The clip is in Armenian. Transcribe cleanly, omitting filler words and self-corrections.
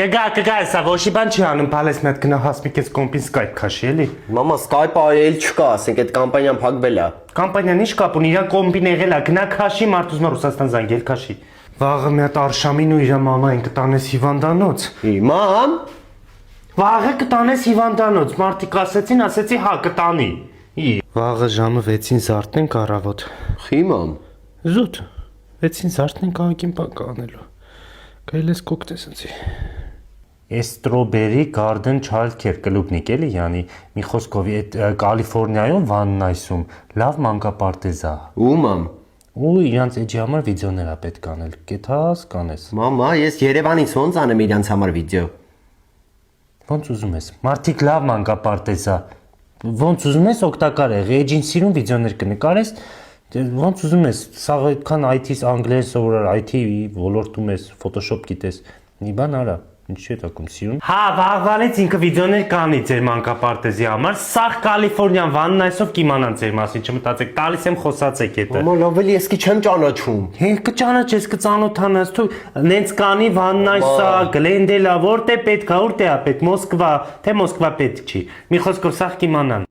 Կգա, սա ոչի բան չի անում, բալես մի հատ գնա հասմիկ ես կոմպին Skype քաշի, էլի։ Մամա, Skype-ը այլ չկա, ասենք այդ կամպանիան փակվել է։ Կամպանիան ինչ կապ ունի, իրան կոմպին եղել է, գնա քաշի, մարդուց մա Ռուսաստան զանգել քաշի։ Վաղը մի հատ Արշամին ու իր մամային կտանես հիվանդանոց։ Մամ։ Վաղը կտանես հիվանդանոց, մարդիկ ասեցի հա կտանի։ Վաղը ժամը 6-ին զարթնենք առավոտ։ Խի մամ։ Զուտ 6-ին զարթնենք անկին բան կանելու։ Գայլես կոկտես ընցի։ Strawberry Garden Childcare կլուբնիկ էլի, յանի մի խոսքով այդ Կալիֆոռնիայում Վաննայսում լավ մանկապարտեզ է։ Ու մամ։ Ու իրանց էջի համար վիդեոներ է պետք անել։ Կեթաս կանես։ Մամա, ես Երևանից ոնց անեմ իրանց համար վիդեո։ Ոնց ուզում ես։ Մարդիկ լավ մանկապարտեզ է։ Ոնց ուզում ես օգտակար է, էջենսիում վիդեոներ կնկարես, ոնց ուզում ես, սա այդքան IT-ից անգլերեն սովորար, IT ոլորտում ես, Photoshop գիտես, մի բան արա, ինչ է տակում սիրուն։ Հա, վաղվանից ինքը վիդեոներ կանի ձեր մանկապարտեզի համար, սաղ Կալիֆոռնիան Վաննայսով կիմանան ձեր մասին, չմտածեք, տալիս եմ խոսացեք հետը։ Մամա, լավ էլի ես չեմ ճանաչում։ Հենց կճանաչես, կծանոթանաս, թու նենց կանի Վաննայսա, Գլենդելա, որտե պետք է, որտե է պետք, Մոսկվա, թե Մոսկվա պետք չի։ Մի խոսքով սաղ կիմանան։